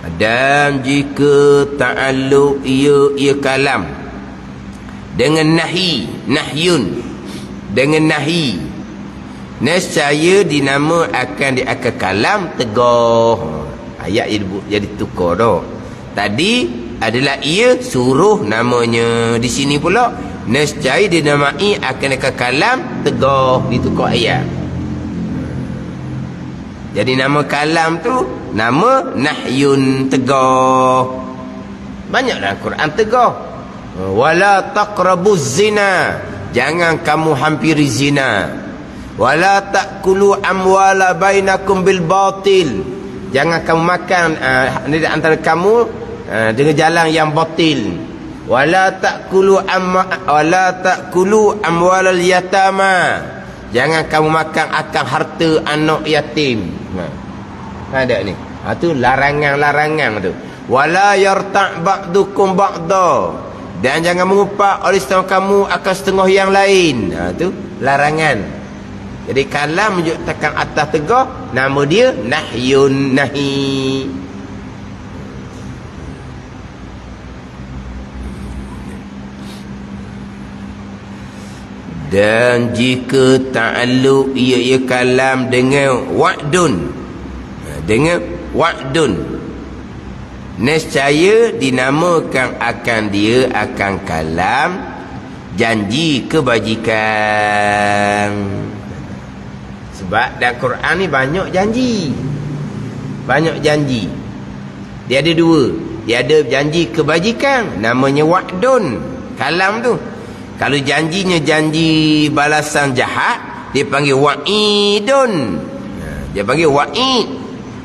Dan jika ta'alluq ia kalam dengan nahyun dengan nahi, nescaya dinama akan diakan kalam teguh. Ayat jadi tukar dah. Tadi adalah ia suruh namanya, di sini pula nescaya dinamai akan diakan kalam teguh, ditukar ayat. Jadi nama kalam tu nama nahyun teguh. Banyaklah Quran teguh. Wala taqrabuz zina, jangan kamu hampiri zina. Wala ta'kulu amwala bainakum bil batil, jangan kamu makan di antara kamu dengan jalan yang batil. Wala ta'kulu amwalal yatama, jangan kamu makan akan harta anak yatim. Ada ni. Tu larangan-larangan tu. Wala yarta' ba'dukum ba'da, dan jangan mengupak oleh setengah kamu akan setengah yang lain. Tu larangan. Jadi kalam menunjukkan atas tegah, nama dia nahyun, nahi. Dan jika ta'alluq ia kalam dengan wa'dun, nescaya dinamakan akan dia akan kalam janji kebajikan. Sebab dalam Quran ni banyak janji. Dia ada dua. Dia ada janji kebajikan, namanya wa'dun, kalam tu. Kalau janjinya janji balasan jahat, dia panggil wa'idun. Dia panggil wa'id.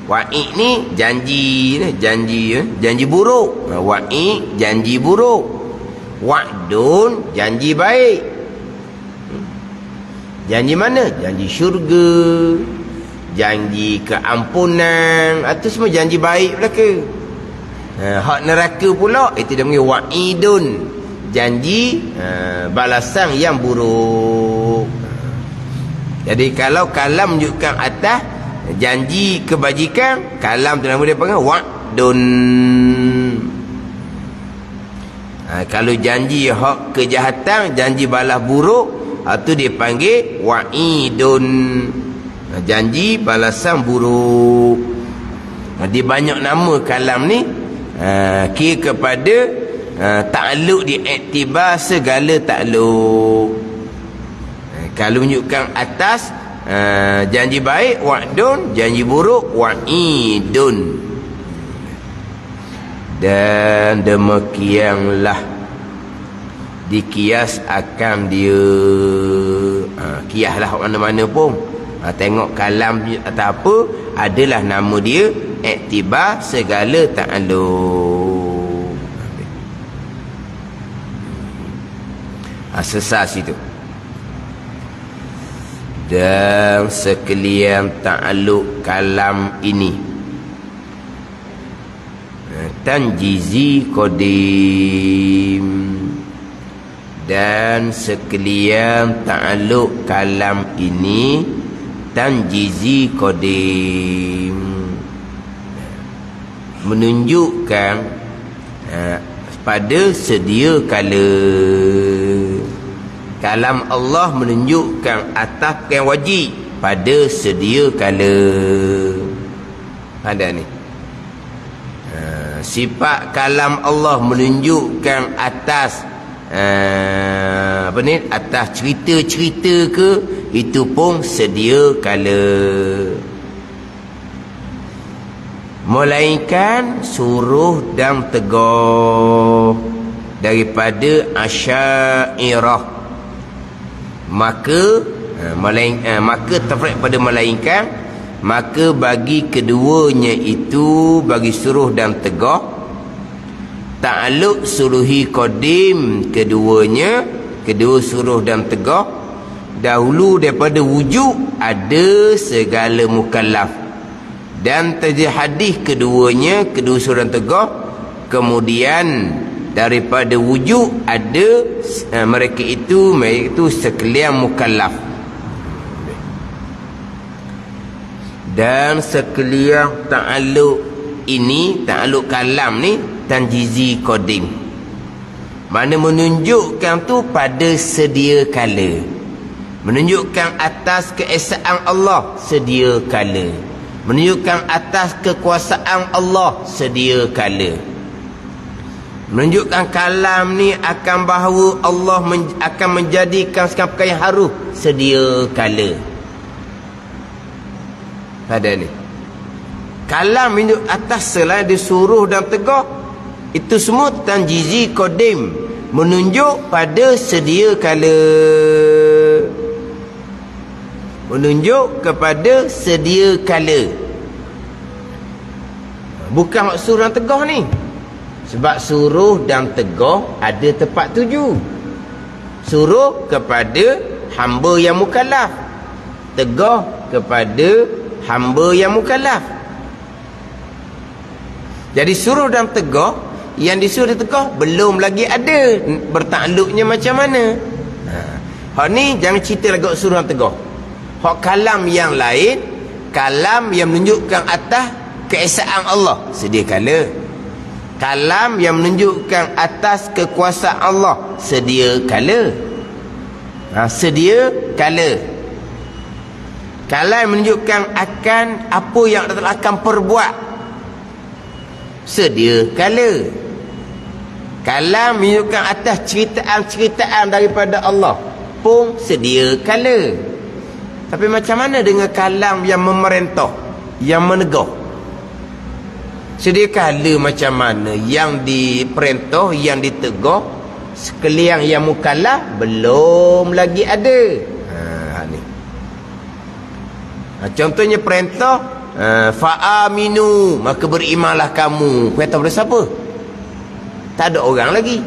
Wa'id ni janji buruk. Wa'id janji buruk. Wa'dun janji baik. Janji mana? Janji syurga, janji keampunan. Itu semua janji baik belaka. Hak neraka pula itu dia panggil wa'idun, janji balasan yang buruk. Jadi kalau kalam menunjukkan atas janji kebajikan, kalam tu nama dia panggil wa'dun. Kalau janji hak kejahatan, janji balas buruk, itu dia panggil wa'idun, janji balasan buruk. Dia banyak nama kalam ni, kira kepada ta'alluq diiktibar segala ta'alluq. Kalau menunjukkan atas janji baik wa'dun, janji buruk wa'idun. Dan demikianlah dikias akan dia. Kiaslah mana-mana pun, tengok kalam atau apa, adalah nama dia iktibar segala ta'alluq. Sesas itu. Dan sekalian ta'alluq kalam ini tanjizi qadim, dan sekalian ta'alluq kalam ini tanjizi qadim, menunjukkan pada sedia kala. Kalam Allah menunjukkan atas yang wajib pada sedia kala. Ada ni. Sifat kalam Allah menunjukkan atas atas cerita-cerita ke, itu pun sedia kala. Melainkan suruh dan tegur daripada Asy'ariyah. Maka terfraq pada melainkan, maka bagi keduanya itu, bagi suruh dan tegur, ta'alluq suruhi qadim keduanya, kedua suruh dan tegur, dahulu daripada wujud ada segala mukallaf, dan terjadi hadis keduanya, kedua suruh dan tegur, kemudian daripada wujud ada mereka itu sekalian mukallaf. Dan sekalian ta'alluq ini, ta'alluq kalam ni tanjizi qadim. Mana menunjukkan tu pada sedia kala. Menunjukkan atas keesaan Allah sedia kala. Menunjukkan atas kekuasaan Allah sedia kala. Menunjukkan kalam ni akan bahawa Allah akan menjadikan segala perkara yang haruh sedia kala. Pada ni kalam menunjuk atas selain disuruh dan tegah, itu semua tanjizi qadim, menunjuk pada sedia kala. Menunjuk kepada sedia kala. Bukan maksud suruh dan tegah ni. Sebab suruh dan tegah ada tempat tuju. Suruh kepada hamba yang mukallaf, tegah kepada hamba yang mukallaf. Jadi suruh dan tegah, yang disuruh ditegah belum lagi ada bertakluknya macam mana. Hak ni jangan cerita lagi suruh dan tegah. Hak kalam yang lain, kalam yang menunjukkan atas keesaan Allah sedia kala. Kalam yang menunjukkan atas kekuasaan Allah sedia kala. Sedia kala. Kalam yang menunjukkan akan apa yang Allah akan perbuat sedia kala. Kalam menunjukkan atas ceritaan daripada Allah pun sedia kala. Tapi macam mana dengan kalam yang memerintah, yang menegur? Sedia kala macam mana? Yang diperintah, yang ditegur, sekalian yang mukallaf belum lagi ada. Ni. Contohnya perintah, fa'aminu, maka berimanlah kamu. Perintah pada siapa? Tak ada orang lagi.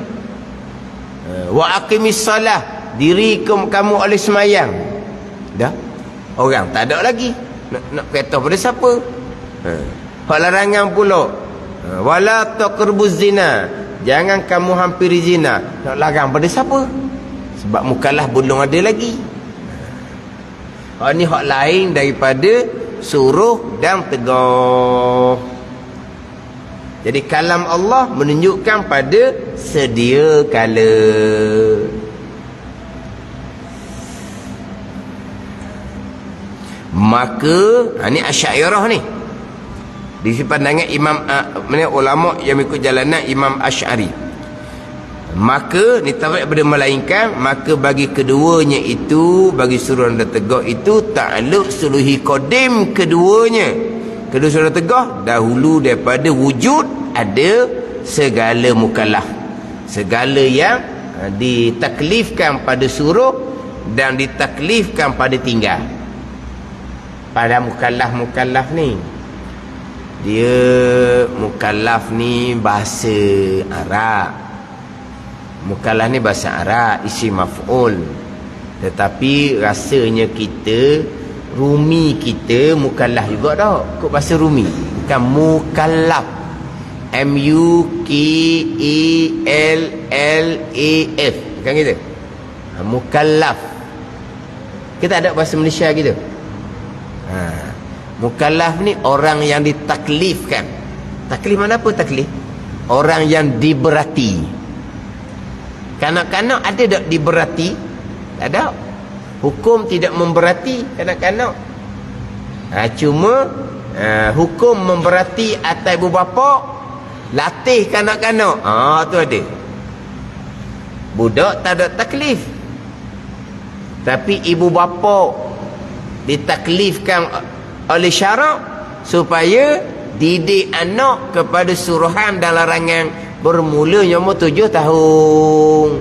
Wa aqimis salah, dirikum kamu oleh semayang. Dah. Orang tak ada lagi. Nak perintah pada siapa? Hak larangan pula, wala taqrabuz zina, jangan kamu hampiri zina. Nak larang pada siapa? Sebab mukallaf belum ada lagi. Hak ni hak lain daripada suruh dan tegah. Jadi kalam Allah menunjukkan pada sedia kala. Maka ni Asy'ariyah ni, di pandangan imam ulama yang ikut jalanan Imam Asy'ari. Maka ni tak boleh melainkan, maka bagi keduanya itu, bagi suruh dan tegah itu ta'alluq suluhi qadim keduanya. Kedua suruh tegah dahulu daripada wujud ada segala mukallaf, segala yang ditaklifkan pada suruh dan ditaklifkan pada tinggal. Pada mukallaf ni, dia mukallaf ni bahasa Arab. Mukallaf ni bahasa Arab, isim maf'ul. Tetapi rasanya kita, Rumi kita mukallaf juga dah. Kok bahasa Rumi? Bukan mukallaf. M-U-K-E-L-L-A-F. Bukan gitu? Mukallaf. Kita ada bahasa Malaysia gitu. Mukallaf ni orang yang ditaklifkan. Taklif mana apa taklif? Orang yang diberati. Kanak-kanak ada tak diberati? Tak ada. Hukum tidak memberati kanak-kanak. Cuma hukum memberati atas ibu bapa, latih kanak-kanak. Tu ada. Budak tak ada taklif. Tapi ibu bapa ditaklifkan oleh syarak supaya didik anak kepada suruhan dan larangan bermulanya umur 7 tahun.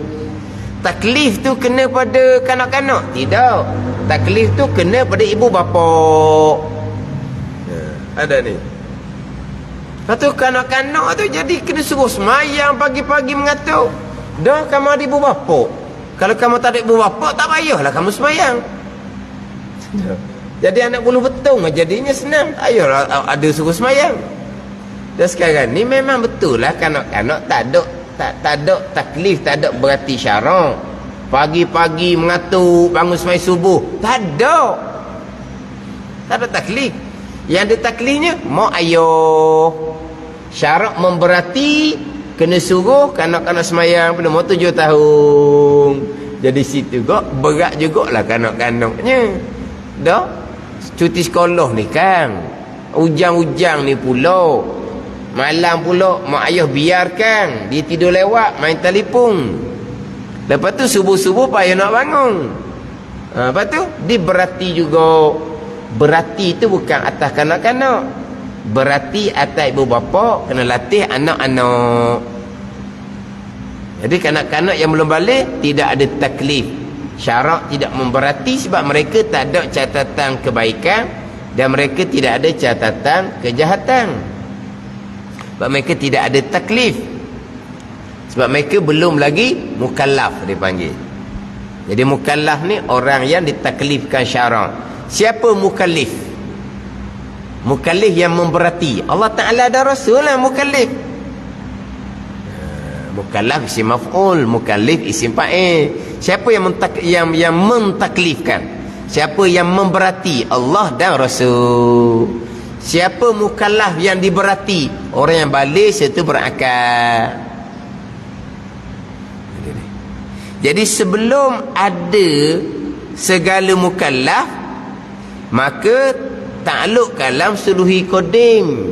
Taklif tu kena pada kanak-kanak? Tidak. Taklif tu kena pada ibu bapa. Ada ni. Lepas tu kanak-kanak tu jadi kena suruh semayang pagi-pagi mengatur. Dah kamu ada ibu bapa. Kalau kamu tak ada ibu bapa, tak payahlah kamu semayang. Jadi anak bulu betung jadinya senang. Ayolah ada suruh semayang. Dan sekarang ni memang betul lah kanak-kanak tak ada taklif, tak ada berarti syarak. Pagi-pagi mengatur bangun semai subuh, tak ada. Tak ada taklif. Yang ada taklifnya mak ayah. Syarat memberati kena suruh kanak-kanak semayang pada umur 7 tahun. Jadi situ kok berat jugalah kanak-kanaknya. Dah cuti sekolah ni kan. Ujang-ujang ni pula. Malam pula mak ayah biarkan dia tidur lewat main telefon. Lepas tu subuh-subuh payah nak bangun. Lepas tu dia berarti juga. Berarti tu bukan atas kanak-kanak. Berarti atas ibu bapa kena latih anak-anak. Jadi kanak-kanak yang belum balik tidak ada taklif. Syarak tidak memberati sebab mereka tak ada catatan kebaikan dan mereka tidak ada catatan kejahatan. Sebab mereka tidak ada taklif. Sebab mereka belum lagi mukallaf dipanggil. Jadi mukallaf ni orang yang ditaklifkan syarak. Siapa mukallif? Mukallif yang memberati. Allah Ta'ala ada Rasul lah mukallif. Mukallaf isim maf'ul, mukallif isim fa'il. Siapa yang mentaklifkan? Siapa yang memberati? Allah dan Rasul. Siapa mukallaf yang diberati? Orang yang balik serta berakal. Jadi sebelum ada segala mukallaf, maka takluk kalam suluhi qadim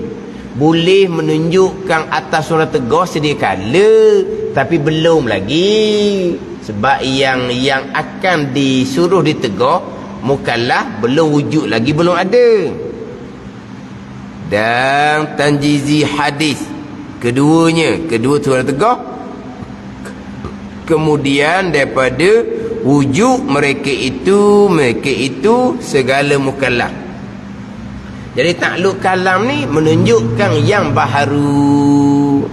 boleh menunjukkan atas surah tegar sedia kala, tapi belum lagi. Sebab yang akan disuruh ditegur mukallaf belum wujud lagi, belum ada. Dan tanjizi hadis kedua surah tegar, kemudian daripada wujud mereka itu segala mukallaf. Jadi takluk kalam ni menunjukkan yang baharu.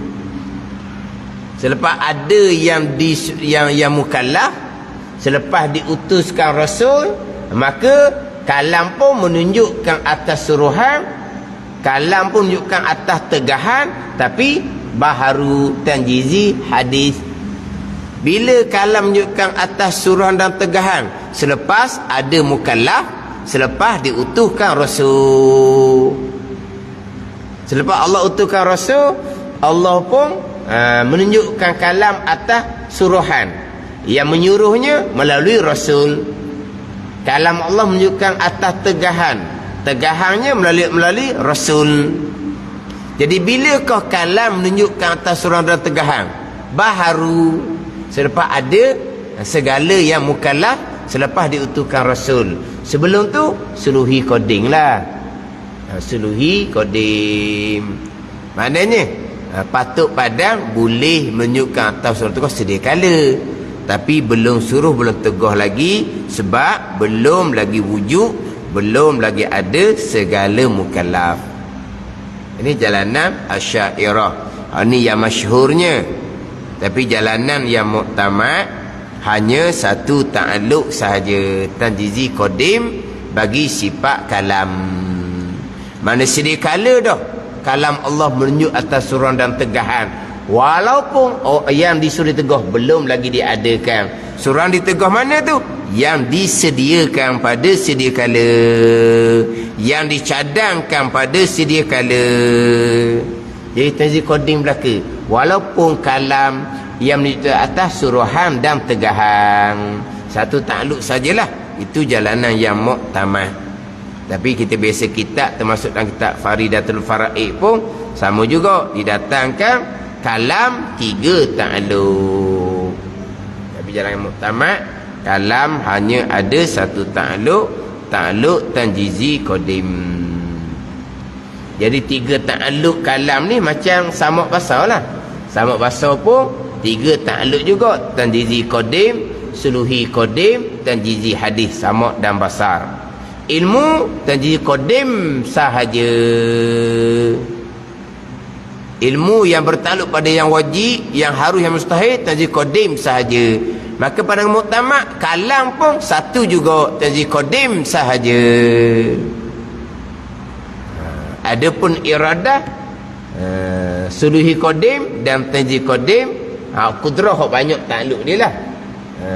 Selepas ada yang mukallaf, selepas diutuskan Rasul, maka kalam pun menunjukkan atas suruhan, kalam pun menunjukkan atas tegahan, tapi baharu tanjizi hadis. Bila kalam menunjukkan atas suruhan dan tegahan? Selepas ada mukallaf, selepas diutuskan Rasul. Selepas Allah utuskan Rasul, Allah pun menunjukkan kalam atas suruhan. Yang menyuruhnya melalui Rasul. Kalam Allah menunjukkan atas tegahan. Tegahannya melalui Rasul. Jadi bilakah kalam menunjukkan atas suruhan dan tegahan? Baharu. Selepas ada segala yang mukallaf, selepas diutuskan Rasul. Sebelum tu suluhi qadim lah. Suluhi qadim. Maknanya patut padang boleh menunjukkan atas surah tegur sedia kala, tapi belum suruh, belum tegur lagi, sebab belum lagi wujud, belum lagi ada segala mukallaf. Ini jalanan Asy'ariyah. Ini yang masyhurnya. Tapi jalanan yang muktamad hanya satu ta'alluq sahaja, tanjizi qadim bagi sifat kalam. Mana sedia kala dah kalam Allah menunjuk atas suruhan dan tegahan, walaupun yang disuruh tegah belum lagi diadakan. Suruhan ditegah mana tu? Yang disediakan pada sedia kala, yang dicadangkan pada sedia kala. Jadi tanjiz qadim belaka, walaupun kalam yang menunjuk atas suruhan dan tegahan, satu takluk sajalah. Itu jalanan yang muktamad. Tapi kita biasa kitab, termasuk dalam kitab Faridatul Faraid pun sama juga, didatangkan kalam 3 takluk. Tapi jalanan muktamad, kalam hanya ada satu takluk tanjizi qadim. Jadi 3 ta'alluq kalam ni macam samak basar lah. Samak basar pun 3 ta'alluq juga. Tanjizi qadim, suluhi qadim, tanjizi hadis, samak dan basar. Ilmu tanjizi qadim sahaja. Ilmu yang bertakluk pada yang wajib, yang harus, yang mustahil, tanjizi qadim sahaja. Maka pada muktamad kalam pun satu juga, tanjizi qadim sahaja. Adapun iradah, suluhi qadim dan tanjiz qadim, kudrah banyak takluk dia lah.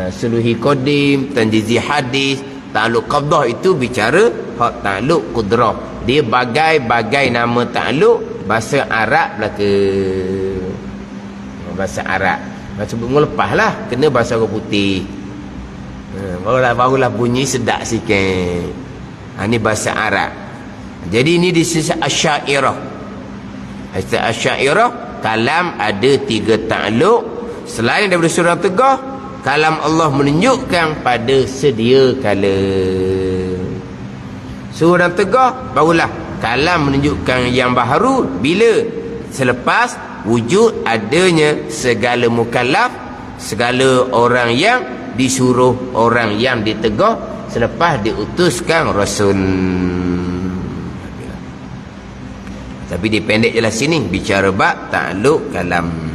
Suluhi qadim, tanjizi hadis, takluk qabdah itu bicara hak takluk kudrah. Dia bagai-bagai nama takluk bahasa Arab belaka. Bahasa Arab. Bahasa lepas lah kena bahasa orang putih. Barulah bunyi sedap sikit. Ini bahasa Arab. Jadi ini di sisi Asy'ariyah. Asy'ariyah, kalam ada 3 takluk. Selain daripada surah Tegah, kalam Allah menunjukkan pada sedia kala. Surah Tegah barulah kalam menunjukkan yang baharu bila selepas wujud adanya segala mukallaf, segala orang yang disuruh, orang yang ditegah selepas diutuskan Rasul. Tapi dipendek jelas sini bicara bab takluk kalam.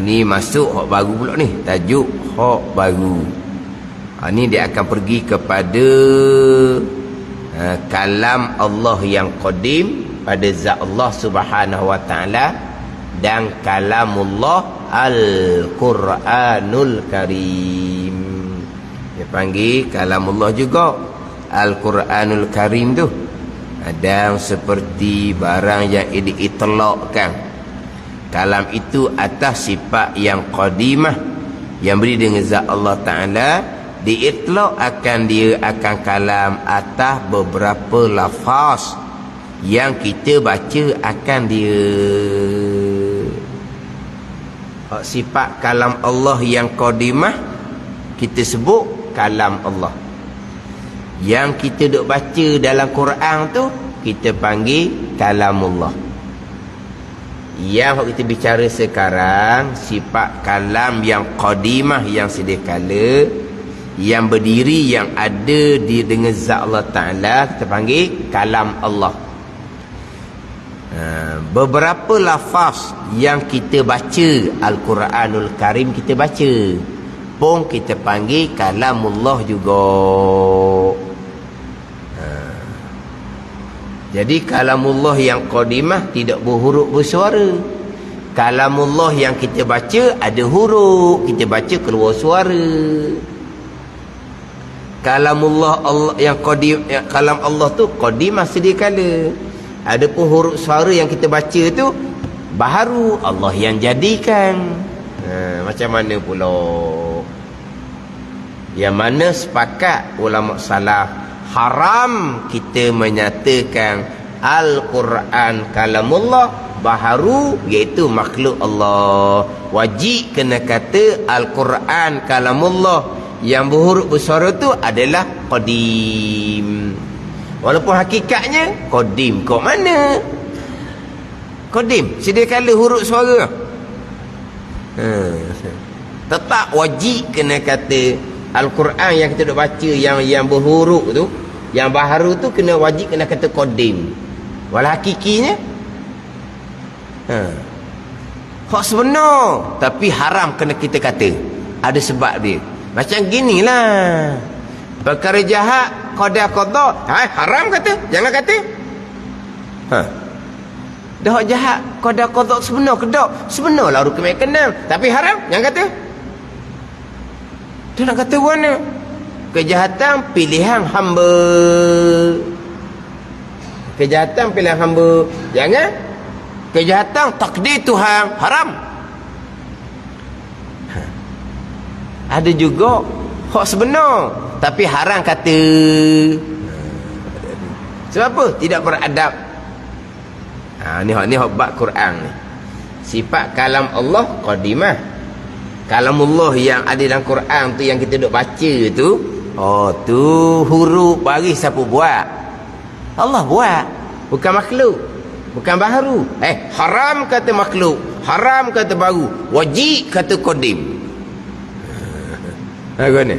Ni masuk hak baru pula ni, tajuk hak baru. Ni dia akan pergi kepada kalam Allah yang qadim pada zat Allah Subhanahu wa taala dan kalamullah Al-Quranul Karim. Dia panggil kalamullah juga Al-Quranul Karim tu. Ada seperti barang yang diitlaqkan. Kalam itu atas sifat yang qadimah yang beri dengan zat Allah taala, diitlaq akan dia akan kalam atas beberapa lafaz yang kita baca akan dia. Sifat kalam Allah yang qadimah kita sebut kalam Allah. Yang kita duk baca dalam Quran tu kita panggil kalamullah. Yang kita bicara sekarang sifat kalam yang qadimah yang sedia kala, yang berdiri, yang ada di dengan zat Allah Ta'ala, kita panggil kalam Allah. Beberapa lafaz yang kita baca Al-Quranul Karim kita baca pun kita panggil kalamullah juga. Jadi kalamullah yang qadimah tidak berhuruf bersuara. Kalamullah yang kita baca ada huruf, kita baca keluar suara. Kalamullah Allah yang qadim, kalam Allah tu qadimah sedia kala. Adapun huruf suara yang kita baca tu baharu Allah yang jadikan. Macam mana pula? Yang mana sepakat ulama salaf haram kita menyatakan Al-Quran kalamullah baharu, iaitu makhluk Allah. Wajib kena kata Al-Quran kalamullah yang berhuruf bersuara tu adalah qadim. Walaupun hakikatnya qadim. Kok mana? Qadim sedia kala huruf suara. Tetap wajib kena kata Al-Quran yang kita duk baca yang berhuruf tu, yang baharu tu kena wajib kena kata qadim. Walau hakikinya hak sebenar tapi haram kena kita kata. Ada sebab dia. Macam ginilah. Perkara jahat qada, haram kata, jangan kata. Dah jahat qada sebenar ke tak? Sebenarlah rukun kenal, tapi haram jangan kata. Dia nak kata mana? Kejahatan pilihan hamba. Kejahatan pilihan hamba. Jangan. Kejahatan takdir Tuhan. Haram. Ada juga hak sebenar tapi haram kata. Sebab apa? Tidak beradab. Ni hak bab Quran ni. Sifat kalam Allah qadimah. Kalamullah yang ada dalam Quran tu yang kita duk baca tu, tu huruf bagi siapa buat? Allah buat. Bukan makhluk, bukan baharu. Haram kata makhluk, haram kata baru, wajib kata qadim. Gimana?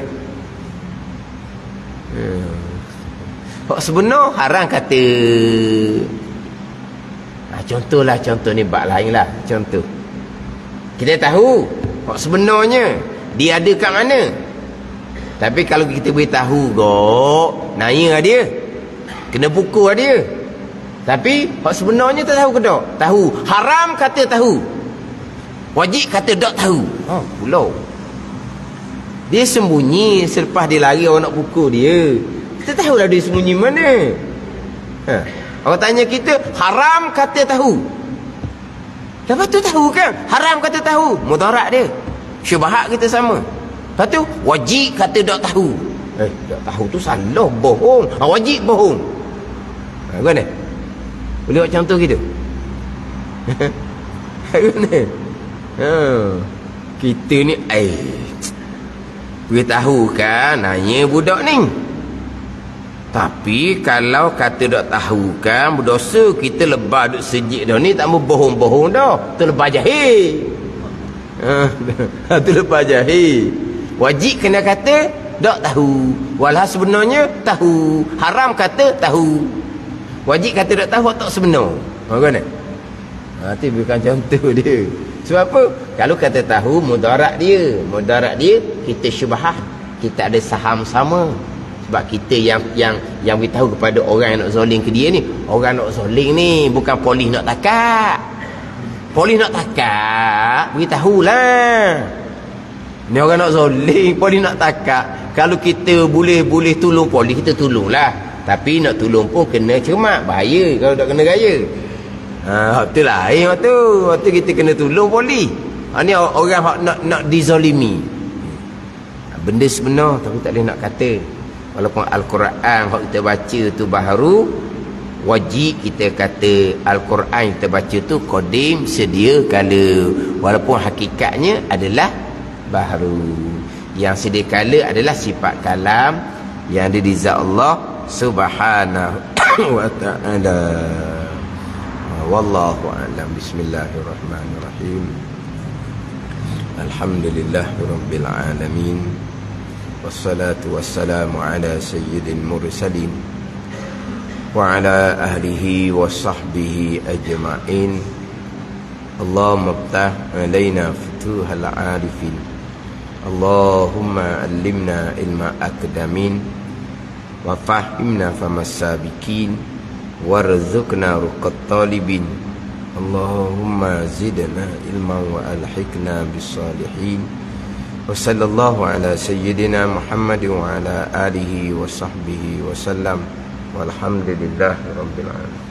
Hak sebenar haram kata. Contohlah, contoh ni bab lain lah. Contoh kita tahu hak sebenarnya dia ada kat mana. Tapi kalau kita beritahu gok, nanya dia, kena pukul dia. Tapi hak sebenarnya tak tahu ke tak? Tahu. Haram kata tahu, wajib kata tak tahu. Pulau dia sembunyi. Selepas dia lari orang nak pukul dia, kita tahulah dia sembunyi mana. Orang tanya kita, haram kata tahu. Lepas tu tahu kan? Haram kata tahu. Mudarat dia. Syubhat kita sama. Lepas tu, wajib kata tak tahu. Tak tahu tu salah, bohong. Wajib bohong. Gimana? Boleh buat macam tu gitu? Gimana? Kita ni, beritahu kan, nanya budak ni. Tapi kalau kata tak tahu kan, berdosa. Kita lebah duk sejik dah ni, tak mau bohong-bohong dah. Tu lebah jahil. Tu lebah jahil. Wajib kena kata tak tahu. Walau sebenarnya tahu. Haram kata tahu. Wajib kata tak tahu tak sebenar. Kan? Itu bukan contoh dia. Sebab apa? Kalau kata tahu, mudarat dia. Mudarat dia, kita syubhah. Kita ada saham sama. Sebab kita yang beritahu kepada orang yang nak zalim ke dia ni. Orang nak zalim ni bukan polis nak takak. Polis nak takak, beritahulah. Ni orang nak zalim, polis nak takak. Kalau kita boleh tolong polis, kita tolonglah. Tapi nak tolong pun kena cermat. Bahaya kalau tak kena gaya. Waktu lain waktu kita kena tolong polis. Ni orang nak dizalimi. Benda sebenar tapi tak boleh nak kata. Walaupun Al-Quran yang kita baca tu baharu, wajib kita kata Al-Quran yang kita baca tu qadim, sedia kala. Walaupun hakikatnya adalah baharu. Yang sedia kala adalah sifat kalam yang ada di zat Allah Subhanahu wa ta'ala. Wallahu a'lam. Bismillahirrahmanirrahim. Alhamdulillahirabbil alamin. Wassalatu wassalamu ala sayyidil mursalin wa ala ahlihi wa sahbihi ajma'in. Allahumma iftah alaina futuhal arifin. Allahumma allimna ilma akdamin wa fahimna famas sabiqin warzuqna ruqat talibin. Allahumma zidna ilman wa alhiqna bis salihin. Wa sallallahu ala sayyidina Muhammad wa ala alihi wa sahbihi wa sallam. Walhamdulillahi rabbil alamin.